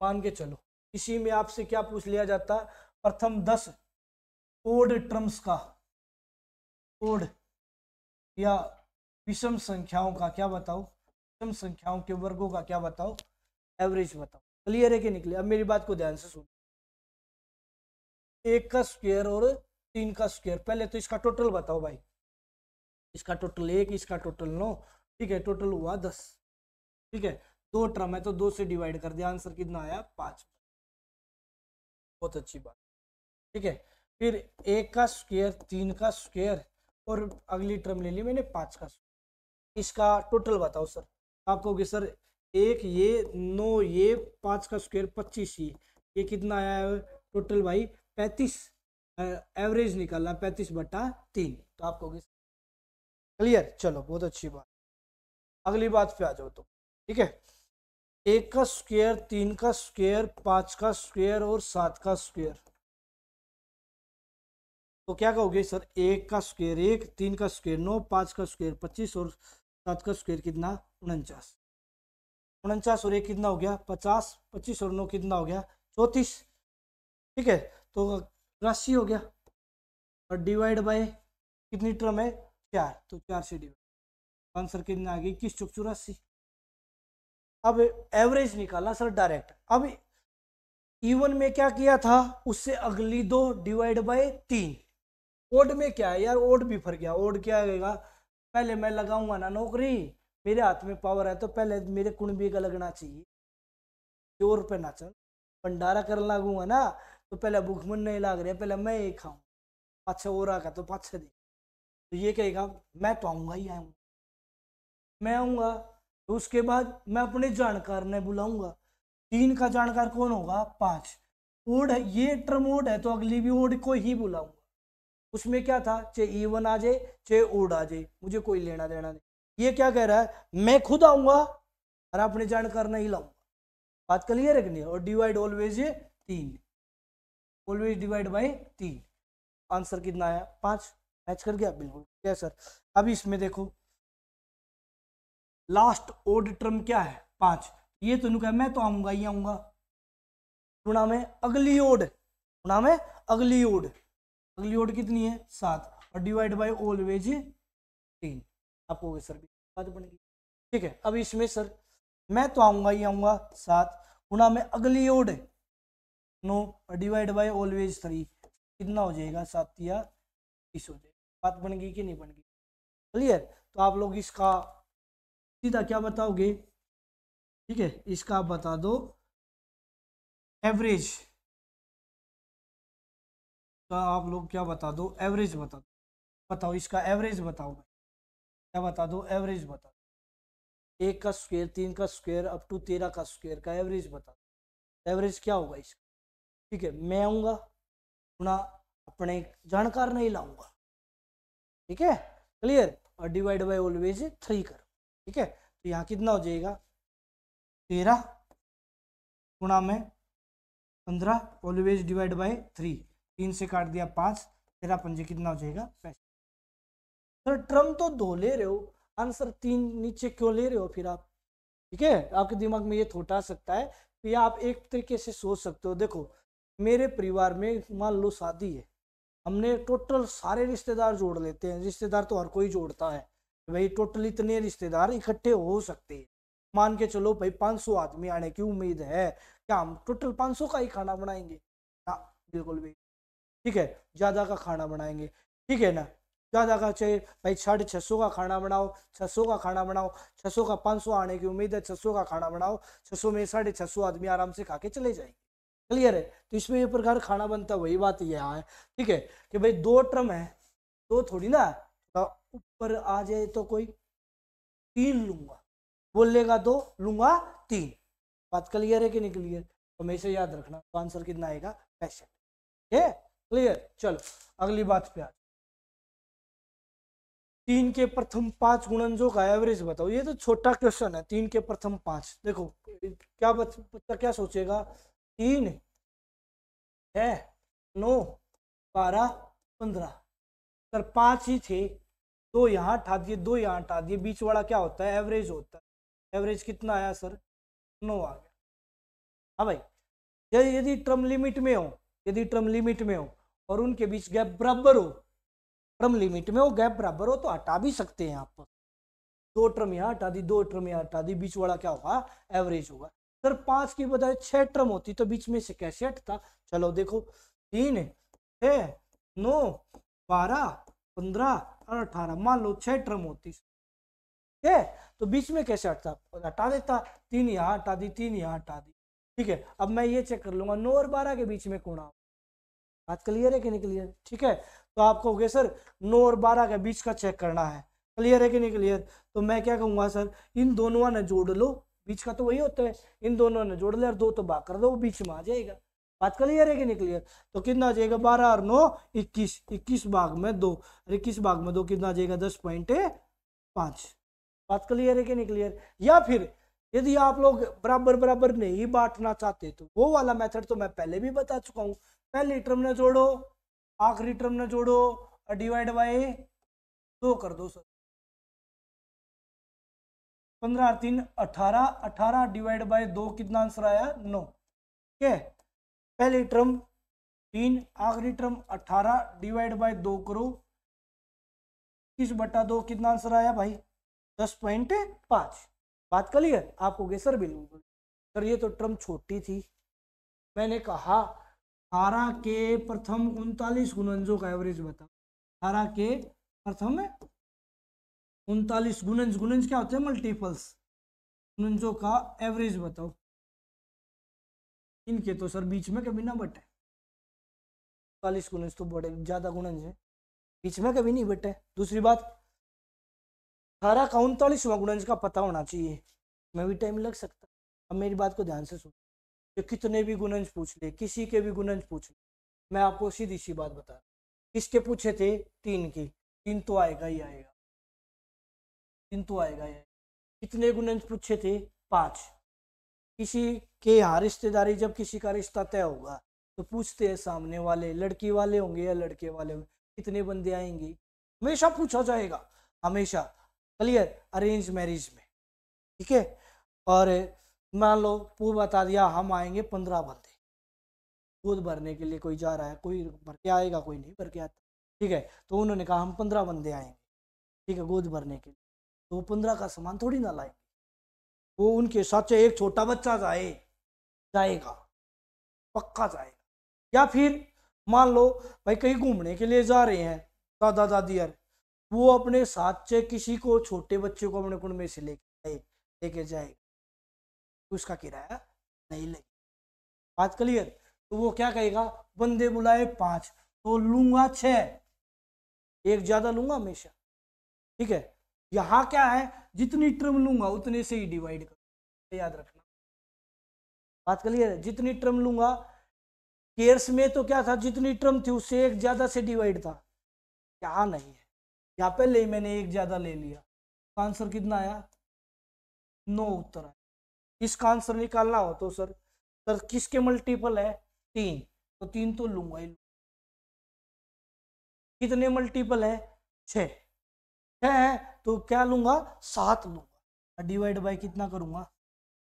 मान के चलो। इसी में आपसे क्या पूछ लिया जाता है? प्रथम 10 ओड टर्म्स का, ओड या विषम संख्याओं का क्या बताओ, विषम संख्याओं के वर्गों का क्या बताओ, एवरेज बताओ। क्लियर है कि निकले? अब मेरी बात को ध्यान से सुनो। 1 का स्क्वायर और 3 का स्क्वायर, पहले तो इसका टोटल बताओ भाई। इसका टोटल 1, इसका टोटल 9, ठीक है, टोटल हुआ 10, ठीक है। 2 टर्म है तो 2 से डिवाइड कर दिया, आंसर कितना आया? 5। बहुत अच्छी बात, ठीक है। फिर 1 का स्क्वायर, 3 का स्क्वायर, और अगली टर्म ले ली मैंने 5 का स्क्वायर। इसका टोटल बताओ सर। आप कहोगे सर 1 ये 9 ये 5 का स्क्वायर 25 ये कितना आया है टोटल भाई? 35। एवरेज निकालना 35/3, तो आप कहोगे क्लियर। चलो बहुत अच्छी बात, अगली बात पे आ जाओ तो, ठीक है। 1 का स्क्वायर, 3 का स्क्वायर, 5 का स्क्वायर और 7 का स्क्वायर, तो क्या कहोगे सर? 1 का स्क्वायर 1, 3 का स्क्वायर 9, 5 का स्क्वायर 25 और 7 का स्क्वायर कितना? 49। 49 और 1 कितना हो गया? 50। 25 और 9 कितना हो गया? 34, ठीक है। तो राशि हो गया, और डिवाइड बाय कितनी टर्म है? 4, तो 4 से डिवाइड, आंसर कितना आ गई? 21 चौक 84। अब एवरेज निकालना सर डायरेक्ट। अब इवन में क्या किया था? उससे अगली 2 डिवाइड बाय 3। ओड में क्या है यार? ओड भी फर गया। ओड क्या आएगा? पहले मैं लगाऊंगा ना नौकरी, मेरे हाथ में पावर है तो पहले मेरे कुणबी का लगना चाहिए, जोर पे ना चल। भंडारा कर लागूंगा ना तो पहले भूखमन नहीं लाग रहा, पहले मैं ही खाऊं, पाछे और आगा तो पाछे दे। तो ये कहेगा मैं तो आऊंगा ही आऊंगा, मैं आऊंगा। तो उसके बाद मैं अपने जानकार ने बुलाऊंगा। 3 का जानकार कौन होगा? 5। ओड है, ये टर्म ओड है तो अगली भी ओड को ही बुलाऊंगा। उसमें क्या था? चाहे E1 आ जाए चाहे ओड आ जाए, मुझे कोई लेना देना नहीं। ये क्या कह रहा है? मैं खुद आऊंगा और अपने जानकार नहीं लाऊंगा। बात क्लियर है कि नहीं? और divide always 3, always divide by 3। Answer कितना आया? 5। मैच कर गया? बिल्कुल क्या सर। अब इसमें देखो लास्ट ओड टर्म क्या है? 5। ये तो कहा मैं तो आऊंगा ही आऊंगा, गुणा में अगली ओड, गुणा में अगली ओड, अगली ओड कितनी है? 7, और डिवाइड बाय ऑलवेज 3। आपको सर बात बन गई, ठीक है। अब इसमें सर मैं तो आऊंगा ही आऊंगा 7, गुणा में अगली ओड 9, और डिवाइड बाय ऑलवेज 3, कितना हो जाएगा? 7 या 30 हो जाएगा। बात बन गई कि नहीं बन गई? क्लियर। तो आप लोग इसका सीधा क्या बताओगे? ठीक है, इसका आप बता दो एवरेज का। आप लोग क्या बता दो? एवरेज बता दो। बताओ इसका एवरेज बताओ, क्या बता दो? एवरेज बता दो। 1 का स्क्वायर, 3 का स्क्वायर अप टू 13 का स्क्वायर का एवरेज बता दो। एवरेज क्या होगा इसका? ठीक है, मैं आऊंगा गुणा अपने जानकार नहीं लाऊंगा, ठीक है, क्लियर, और डिवाइड बाय ऑलवेज 3 करो, ठीक है। तो यहाँ कितना हो जाएगा 13 गुणा में 15 ऑलवेज डिवाइड बाय 3, 3 से काट दिया 5, 13 पंजे कितना हो जाएगा 65। सर ट्रम तो 2 ले रहे हो, आंसर 3 नीचे क्यों ले रहे हो फिर आप, ठीक है। आपके दिमाग में ये थोट आ सकता है, तो या आप एक तरीके से सोच सकते हो, देखो मेरे परिवार में मान लो शादी है, हमने टोटल सारे रिश्तेदार जोड़ लेते हैं, रिश्तेदार तो हर कोई जोड़ता है, भाई टोटल इतने रिश्तेदार इकट्ठे हो सकते हैं, मान के चलो भाई 500 आदमी आने की उम्मीद है, क्या हम टोटल 500 का ही खाना बनाएंगे ना, बिल्कुल भी, ठीक है, ज्यादा का खाना बनाएंगे, ठीक है ना, ज्यादा का चाहिए भाई 650 का खाना बनाओ, 600 का खाना बनाओ, 600 का 500 आने की उम्मीद है, 600 का खाना बनाओ, 600 में 650 आदमी आराम से खा के चले जाएंगे, क्लियर है। तो इसमें ये प्रकार खाना बनता है, वही बात ये है, ठीक है, कि भाई 2 ट्रम है, तो थोड़ी ना तो ऊपर आ जाए तो कोई 3 लूंगा, बोलेगा 2 लूंगा 3, बात क्लियर है कि नहीं क्लियर, तो हमेशा याद रखना, तो आंसर कितना आएगा 65, है क्लियर। चलो अगली बात पे आ, 3 के प्रथम 5 गुणनजों का एवरेज बताओ, ये तो छोटा क्वेश्चन है, 3 के प्रथम 5, देखो क्या बच्चा क्या सोचेगा, 3 है 9 12 15, सर 5 ही थे, 2 यहाँ हटा दिए, 2 यहाँ हटा दिए, बीच वाला क्या होता है एवरेज होता है, एवरेज कितना आया सर 9 आ गया। हाँ भाई यदि टर्म लिमिट में हो, यदि टर्म लिमिट में हो और उनके बीच गैप बराबर हो, टर्म लिमिट में हो गैप बराबर हो, तो हटा भी सकते हैं आप, 2 टर्म यहाँ हटा दी, 2 टर्म यहाँ हटा दी, बीच वाला क्या होगा एवरेज होगा। सर 5 की बजाय 6 टर्म होती तो बीच में से कैसे हटता, चलो देखो 3 6 9 12 15 और 18, मान लो 6 टर्म होती है, तो बीच में कैसे हटता, हटा देता, 3 यहाँ हटा दी, 3 यहाँ हटा दी, ठीक है। अब मैं ये चेक कर लूंगा 9 और 12 के बीच में कौन आ, बात क्लियर है कि नहीं क्लियर, ठीक है। तो आप कहोगे सर 9 और 12 के बीच का चेक करना है, क्लियर है कि नहीं क्लियर, तो मैं क्या कहूंगा सर इन दोनों ने जोड़ लो, बीच का तो वही होता है, इन दोनों ने जोड़ ले और 2 तो भाग कर दो, वो बीच में आ जाएगा, बात क्लियर है कि नहीं क्लियर। तो कितना आ जाएगा 12 और 9 21, 21 भाग में 2, 21 भाग में 2 कितना आ जाएगा 10.5, बात क्लियर है कि नहीं क्लियर। या फिर यदि आप लोग बराबर बराबर नहीं बांटना चाहते तो वो वाला मेथड तो मैं पहले भी बता चुका हूं, पहली टर्म ने जोड़ो आखिरी टर्म ने जोड़ो और डिवाइड बाय 2 कर दो सर, 15 और 3 18, 18 डिवाइड बाय 2 कितना आंसर आया 9, ठीक है। पहली टर्म 3, आखिरी टर्म 18 डिवाइड बाय 2 करो, 21/2 कितना आंसर आया भाई 10.5, बात क्लियर। आप हो गए सर बिल्कुल, सर ये तो टर्म छोटी थी, मैंने कहा 18 के प्रथम 39 गुणनजों का एवरेज बताओ, 18 के प्रथम 39 गुणज, गुणज क्या होते हैं मल्टीपल्स, गुणनजों का एवरेज बताओ, इनके तो सर बीच में कभी ना बटे, 39 गुणज तो बड़े ज्यादा गुणज है, बीच में कभी नहीं बटे। दूसरी बात 18 का 39वां गुणज का पता होना चाहिए, मैं भी टाइम लग सकता, अब मेरी बात को ध्यान से सुनो, जो कितने भी गुणज पूछ ले, किसी के भी गुणज पूछ ले, मैं आपको सीधी सी बात बता, किसके पूछे थे 3 की, 3 तो आएगा ही आएगा, 3 तो आएगा ही। कितने गुणज पूछे थे 5, किसी के यहाँ रिश्तेदारी जब किसी का रिश्ता तय होगा तो पूछते हैं सामने वाले लड़की वाले होंगे या लड़के वाले होंगे, कितने बंदे आएंगे, हमेशा पूछा जाएगा, हमेशा, क्लियर, अरेंज मैरिज में, ठीक है। और मान लो पूर्व बता दिया हम आएंगे 15 बंदे, गोद भरने के लिए कोई जा रहा है, कोई भर के आएगा कोई नहीं भर के आता, ठीक है, तो उन्होंने कहा हम 15 बंदे आएंगे, ठीक है, गोद भरने के लिए, तो 15 का सामान थोड़ी ना लाएंगे, वो उनके साथ चाहे एक छोटा बच्चा जाएगा, पक्का जाएगा। या फिर मान लो भाई कहीं घूमने के लिए जा रहे हैं दादा दादी यार, वो अपने साथ से किसी को छोटे बच्चे को अपने कुंड में से लेके जाएगा, उसका किराया नहीं लगेगा, बात क्लियर। तो वो क्या कहेगा बंदे बुलाए 5 तो लूंगा 6, एक ज्यादा लूंगा हमेशा, ठीक है। यहाँ क्या है जितनी टर्म लूंगा उतने से ही डिवाइड कर, याद रखना, बात क्लियर है, जितनी टर्म लूंगा केयर्स में तो क्या था, जितनी टर्म थी उससे एक ज्यादा से डिवाइड था, क्या नहीं है, यहाँ पहले ही मैंने एक ज्यादा ले लिया। आंसर कितना आया, 9 उत्तर आया। इसका आंसर निकालना हो तो सर किसके मल्टीपल है, 3, तो 3 तो लूंगा ही। कितने मल्टीपल है, 6 है, तो क्या लूंगा, 7 लूंगा। डिवाइड बाय कितना करूंगा,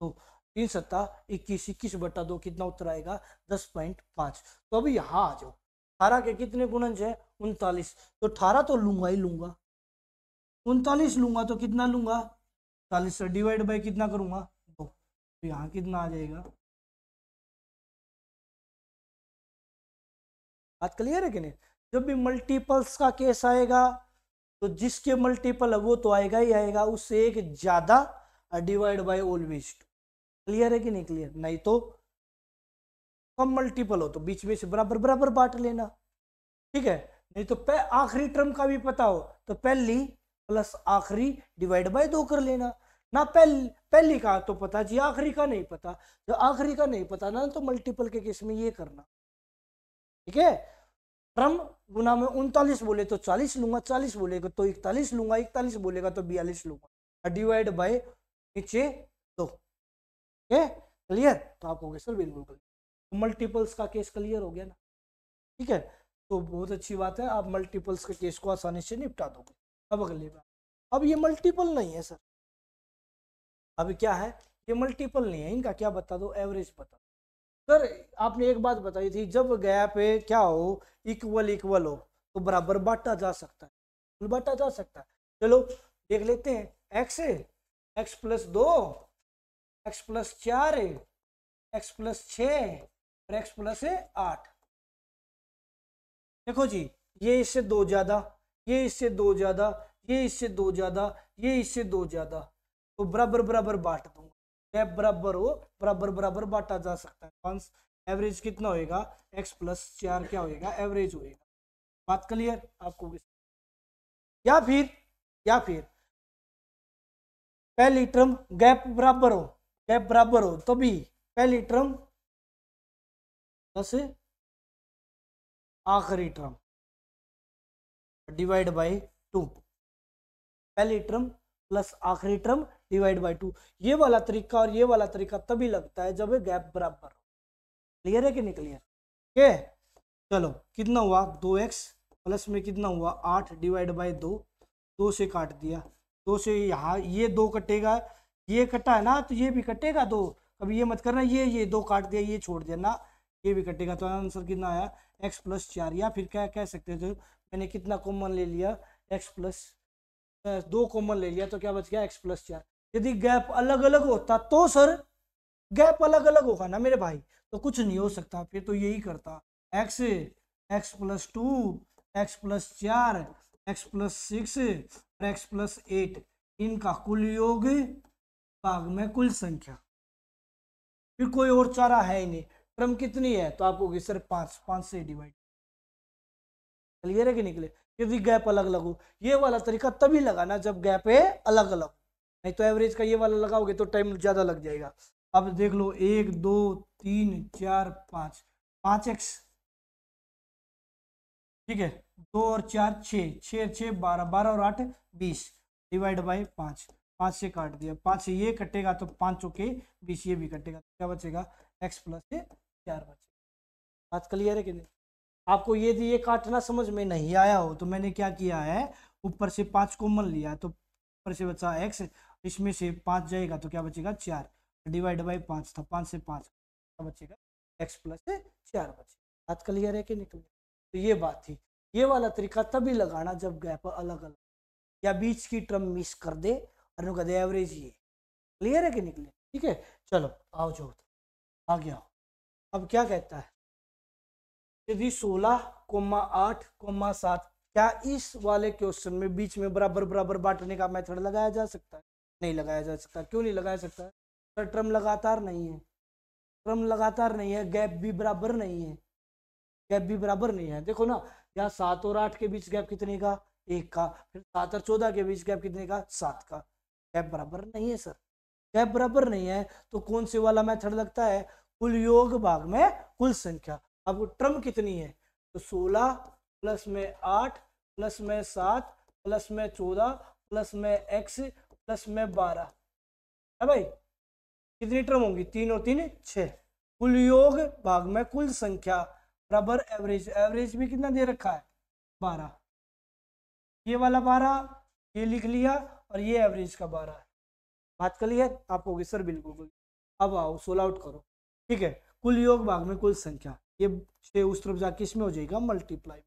तो 3 सत्ता 21, 21 बटा 2 कितना उत्तर आएगा, 10.5। तो अभी यहाँ आ जाओ, 18 के कितने गुणज है, 39, तो 18 तो लूंगा ही लूंगा, 39 लूंगा तो कितना लूंगा, 40 से डिवाइड बाय कितना करूंगा, 2, तो यहाँ कितना आ जाएगा। बात क्लियर है कि नहीं। जब भी मल्टीपल्स का केस आएगा तो जिसके मल्टीपल है वो तो आएगा ही आएगा, उससे एक ज्यादा डिवाइड बाय ऑलवेज। क्लियर है कि नहीं क्लियर, नहीं तो कम मल्टीपल हो तो बीच में से बराबर बराबर बांट लेना, ठीक है। नहीं तो आखिरी टर्म का भी पता हो तो पहली प्लस आखिरी डिवाइड बाय 2 कर लेना ना। पहली का तो पता जी, आखिरी का नहीं पता, जो आखिरी का नहीं पता ना तो मल्टीपल के केस में ये करना, ठीक है। टर्म गुना में 39 बोले तो 40 लूंगा, 40 बोलेगा तो 41 लूंगा, 41 बोलेगा तो 42 लूंगा, डिवाइड बाय नीचे 2, ठीक है। क्लियर, तो आप हो गए सर बिल्कुल क्लियर। मल्टीपल्स का केस क्लियर हो गया ना, ठीक है। तो बहुत अच्छी बात है, आप मल्टीपल्स के केस को आसानी से निपटा दोगे। अब अगली बात, अब ये मल्टीपल नहीं है सर, अभी क्या है, ये मल्टीपल नहीं है, इनका क्या बता दो, एवरेज बता। सर आपने एक बात बताई थी, जब गैप पे क्या हो, इक्वल इक्वल हो तो बराबर बांटा जा सकता है, बांटा जा सकता है। चलो देख लेते हैं, एक्स है, x plus 2, x plus 4, x plus 6 और एक्स प्लस 8। देखो जी, ये इससे 2 ज्यादा, ये इससे 2 ज्यादा, ये इससे 2 ज्यादा, ये इससे 2 ज्यादा, तो बराबर बराबर बांट दूंगा। गैप बराबर हो, बराबर बराबर बांटा जा सकता है। वंस एवरेज कितना होएगा, x प्लस 4 क्या होएगा, एवरेज होएगा। बात क्लियर आपको। या फिर पहली टर्म गैप बराबर हो, गैप बराबर हो तभी पहली टर्म प्लस आखिरी टर्म डिवाइड बाय 2, पहली टर्म प्लस आखिरी टर्म डिवाइड बाय 2। ये वाला तरीका और ये वाला तरीका तभी लगता है जब गैप बराबर हो। क्लियर है कि नहीं क्लियर, ठीक है। चलो कितना हुआ, 2x प्लस में कितना हुआ 8 डिवाइड बाय 2, 2 से काट दिया, 2 से यहाँ ये 2 कटेगा, ये कटा है ना तो ये भी कटेगा 2, कभी ये मत करना ये 2 काट दिया ये छोड़ दिया ना, ये भी कटेगा। तो आंसर कितना आया, x प्लस 4। या फिर क्या कह सकते थे, मैंने कितना कॉमन ले लिया, x प्लस 2 कॉमन ले लिया तो क्या बच गया, x प्लस 4। यदि गैप अलग अलग होता तो सर, गैप अलग अलग होगा ना मेरे भाई, तो कुछ नहीं हो सकता, फिर तो यही करता, x plus 2, x plus 4, x plus 6 और x प्लस 8, इनका कुल योग भाग में कुल संख्या, फिर कोई और चारा है ही नहीं। टर्म कितनी है तो आपको सर 5 से डिवाइड। क्लियर है कि नहीं क्लियर। यदि गैप अलग अलग हो, ये वाला तरीका तभी लगाना जब गैप है अलग अलग, नहीं तो एवरेज का ये वाला लगाओगे तो टाइम ज्यादा लग जाएगा। अब देख लो 1 2 3 4 5, 5x, ठीक है, 2 और 4 6, 6 6 12, 12 और 8 20 डिवाइड बाय 5, 5 से काट दिया, 5 से ये कटेगा तो 5 चौके 20, ये भी कटेगा, क्या बचेगा, x प्लस 4 बचेगा। बात क्लियर है कि नहीं। आपको ये काटना समझ में नहीं आया हो तो मैंने क्या किया है, ऊपर से 5 कॉमन लिया तो ऊपर से बचा x, इसमें से 5 जाएगा तो क्या बचेगा 4, डिवाइड बाय 5 था, 5 से 5 क्या बचेगा, x प्लस 4 बचेगा। बात क्लियर है कि नहीं क्लियर। तो ये बात थी, ये वाला तरीका तभी लगाना जब गैप अलग अलग या बीच की टर्म मिस कर दे और कह दे एवरेज ये। क्लियर है कि नहीं क्लियर, ठीक है। चलो आओ जो आ गया। अब क्या कहता है, यदि 16,8,7, क्या इस वाले क्वेश्चन में बीच में बराबर बराबर बांटने का मेथड लगाया जा सकता है, नहीं लगाया जा सकता। क्यों नहीं लगाया सकता, सर टर्म लगातार नहीं है, टर्म लगातार नहीं है, गैप भी बराबर नहीं है, गैप भी बराबर नहीं है। देखो ना, यहाँ 7 और 8 के बीच गैप कितने का, 1 का, फिर 7 और 14 के बीच गैप कितने का, 7 का, गैप बराबर नहीं है सर। गैप बराबर नहीं है तो कौन से वाला मेथड लगता है, कुल योग भाग में कुल संख्या। अब टर्म कितनी है, तो 16 प्लस में 8 प्लस में 7 प्लस में 14 प्लस में x प्लस में 12 है भाई। कितनी टर्म होंगी, 3 और 3 6। कुल योग भाग में कुल संख्या बराबर एवरेज। एवरेज भी कितना दे रखा है 12, ये वाला 12 ये लिख लिया और ये एवरेज का 12 है। बात कर लिया आप होगी सर बिल्कुल। अब आओ 16 आउट करो, ठीक है। कुल योग भाग में कुल संख्या, ये 6 उस तरफ जाके इसमें हो जाएगा मल्टीप्लाई।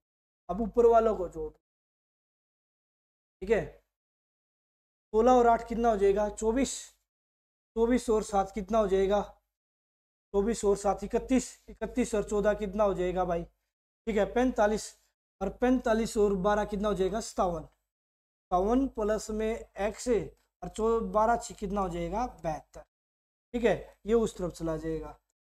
अब ऊपर वालों को जोड़, ठीक है। 16 और 8 कितना हो जाएगा 24, 24 और 7 कितना हो जाएगा 24 और 7 31, 31 और 14 कितना हो जाएगा भाई, ठीक है 45, और 45 और 12 कितना हो जाएगा 57, 57 प्लस में x और 12 कितना हो जाएगा 72, ठीक है। ये उस तरफ चला जाएगा,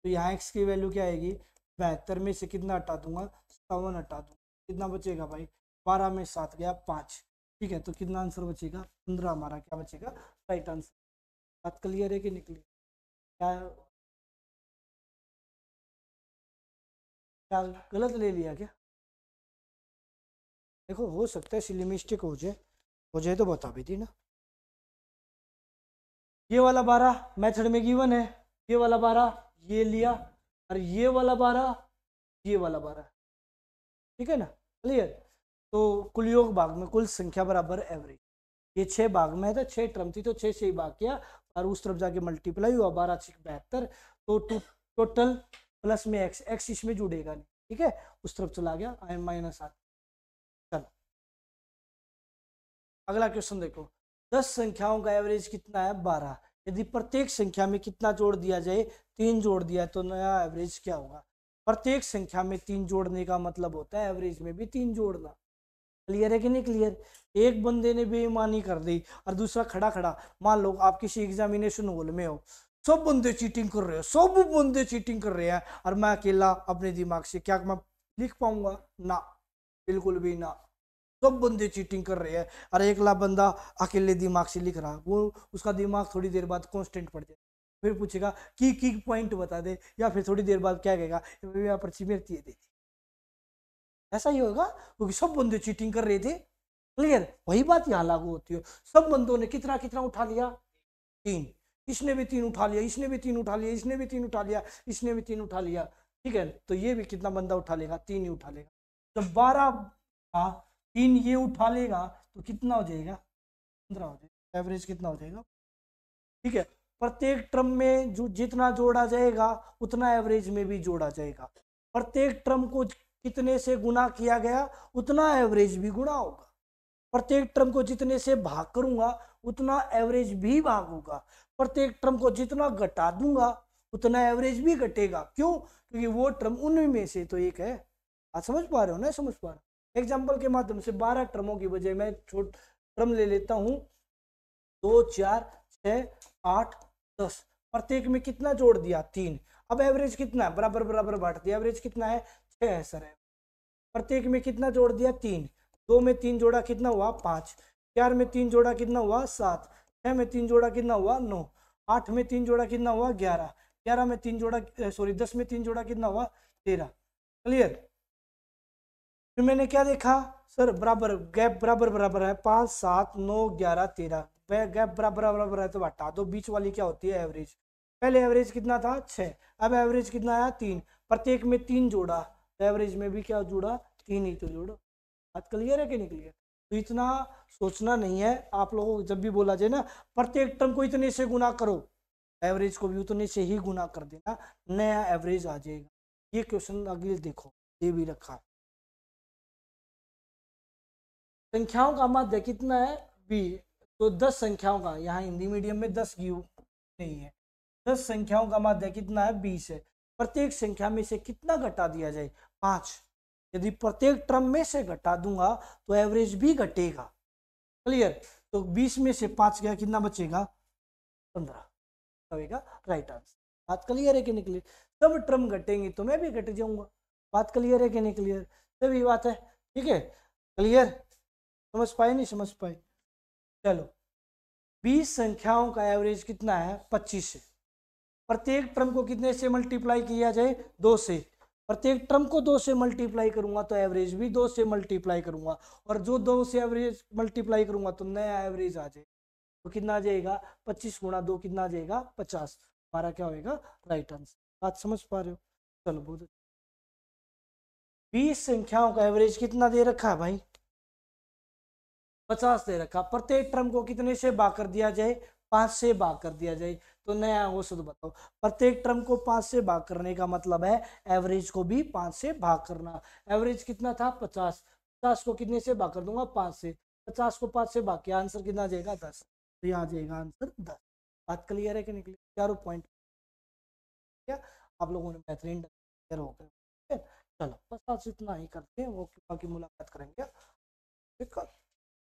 तो यहाँ x की वैल्यू क्या आएगी 72 में से कितना हटा दूंगा 57 हटा दूंगा, कितना बचेगा भाई 12 में 7 गया 5, ठीक है। तो कितना आंसर बचेगा 15, हमारा क्या बचेगा राइट आंसर। बात क्लियर है कि निकली, क्या क्या गलत ले लिया क्या, देखो हो सकता है सिली मिस्टेक हो जाए तो बता भी थी ना। ये वाला 12 मेथड में गिवन है, ये वाला 12 ये लिया, और ये वाला 12 ये वाला 12, ठीक है ना क्लियर। तो कुल योग भाग में कुल संख्या बराबर एवरेज। ये 6 भाग में है तो 6 टर्म थी तो 6 से ही भाग किया और उस तरफ जाके मल्टीप्लाई हुआ 12 6 72, तो टोटल प्लस में x इसमें जुड़ेगा नहीं, ठीक है उस तरफ चला गया -8। चलो अगला क्वेश्चन देखो, 10 संख्याओं का एवरेज कितना है 12। यदि प्रत्येक संख्या में कितना जोड़ दिया जाए 3 जोड़ दिया तो नया एवरेज क्या होगा। प्रत्येक संख्या में 3 जोड़ने का मतलब होता है एवरेज में भी 3 जोड़ना। क्लियर है कि नहीं क्लियर। एक बंदे ने बेईमानी कर दी और दूसरा खड़ा खड़ा, मान लो आप किसी एग्जामिनेशन हॉल में हो, सब बंदे चीटिंग कर रहे हो, सब बंदे चीटिंग कर रहे हैं और मैं अकेला अपने दिमाग से, क्या मैं लिख पाऊंगा ना, बिल्कुल भी ना। सब बंदे चीटिंग कर रहे हैं और एकला बंदा अकेले दिमाग से लिख रहा है, वो उसका दिमाग थोड़ी देर बाद कांस्टेंट पड़ जाए, फिर पूछेगा की पॉइंट बता दे, या फिर थोड़ी देर बाद क्या कहेगा पर्ची मेरी दे दी। ऐसा ही होगा क्योंकि सब बंदे चीटिंग कर रहे थे। क्लियर, वही बात यहाँ लागू होती है। सब बंदों ने कितना कितना उठा लिया 3, इसने भी 3 उठा लिया, इसने भी 3 उठा लिया, इसने भी 3 उठा लिया, इसने भी 3 उठा लिया, ठीक है। तो ये भी कितना बंदा उठा लेगा 3 ही उठा लेगा। तो 12 3 ये उठा लेगा तो कितना हो जाएगा 15 हो जाएगा। एवरेज कितना हो जाएगा, ठीक है। प्रत्येक टर्म में जो जितना जोड़ा जाएगा उतना एवरेज में भी जोड़ा जाएगा। प्रत्येक टर्म को कितने से गुना किया गया उतना एवरेज भी गुना होगा। प्रत्येक टर्म को जितने से भाग करूंगा उतना एवरेज भी भाग होगा। प्रत्येक टर्म को जितना घटा दूंगा उतना एवरेज भी घटेगा। क्यों, क्योंकि वो टर्म उनमें से तो एक है। आप समझ पा रहे हो ना, समझ पा रहे हो। एग्जाम्पल के माध्यम से 12 टर्मों की बजाय मैं छोट टर्म ले लेता हूं 2 4 6 8 10, प्रत्येक में कितना जोड़ दिया 3। अब एवरेज कितना है, बराबर बराबर बांट दिया, एवरेज कितना है 6 है सर। प्रत्येक में कितना जोड़ दिया 3, 2 में 3 जोड़ा कितना हुआ 5, 4 में 3 जोड़ा कितना हुआ 7, 6 में 3 जोड़ा कितना हुआ 9, 8 में 3 जोड़ा कितना हुआ 11, 11 में 3 जोड़ा 10 में 3 जोड़ा कितना हुआ 13। क्लियर। फिर मैंने क्या देखा सर, बराबर गैप बराबर बराबर है 5 7 9 11 13, गैप बराबर बराबर है तो हटा दो, बीच वाली क्या होती है एवरेज। पहले एवरेज कितना था 6, अब एवरेज कितना आया 3, प्रत्येक में 3 जोड़ा तो एवरेज में भी क्या जोड़ा 3 ही तो जोड़ो। बात क्लियर है कि नहीं क्लियर। तो इतना सोचना नहीं है आप लोगों को, जब भी बोला जाए ना प्रत्येक टर्म को इतने से गुना करो, एवरेज को भी उतने से ही गुना कर देना, नया एवरेज आ जाएगा। ये क्वेश्चन अगले देखो, ये भी रखा है। संख्याओं का माध्य कितना है बी, तो 10 संख्याओं का, यहाँ हिंदी मीडियम में 10 गिव नहीं है, 10 संख्याओं का माध्य कितना है 20 है। प्रत्येक संख्या में से कितना घटा दिया जाए 5। यदि प्रत्येक टर्म में से घटा दूंगा तो एवरेज भी घटेगा। क्लियर। तो 20 में से 5 गया, कितना बचेगा 15 होगा राइट आंसर। बात क्लियर है कि नहीं क्लियर। सब टर्म घटेंगे तो मैं भी घट जाऊंगा। बात क्लियर है कि नहीं क्लियर, सभी बात है, ठीक है क्लियर। समझ पाए नहीं समझ पाए। चलो 20 संख्याओं का एवरेज कितना है 25 से। प्रत्येक टर्म को कितने से मल्टीप्लाई किया जाए 2 से, प्रत्येक टर्म को 2 से मल्टीप्लाई करूंगा तो एवरेज भी 2 से मल्टीप्लाई करूंगा, और जो 2 से एवरेज मल्टीप्लाई करूंगा तो नया एवरेज आ जाए। तो कितना आ जाएगा, 25 गुणा 2 कितना आ जाएगा, 50। हमारा क्या होएगा, राइट आंसर। बात समझ पा रहे हो? चलो बहुत 20 संख्याओं का एवरेज कितना दे रखा है भाई, 50 दे रखा। प्रत्येक टर्म को कितने से भाग कर दिया जाए, 5 से भाग कर दिया जाए। तो नया औसत बताओ। प्रत्येक टर्म को 5 से भाग करने का मतलब है एवरेज को भी 5 से भाग करना। एवरेज कितना था, 50। 50 को कितने से भाग कर दूंगा, 5 से। 50 को 5 से भाग किया, आंसर कितना आ जाएगा, 10। तो ये आ जाएगा आंसर 10। बात क्लियर है कि नहीं क्लियर? चारों पॉइंट क्या आप लोगों ने बेहतरीन क्लियर हो गए? चलो बस आज इतना ही करते हैं, वो बाकी मुलाकात करेंगे। ठीक है।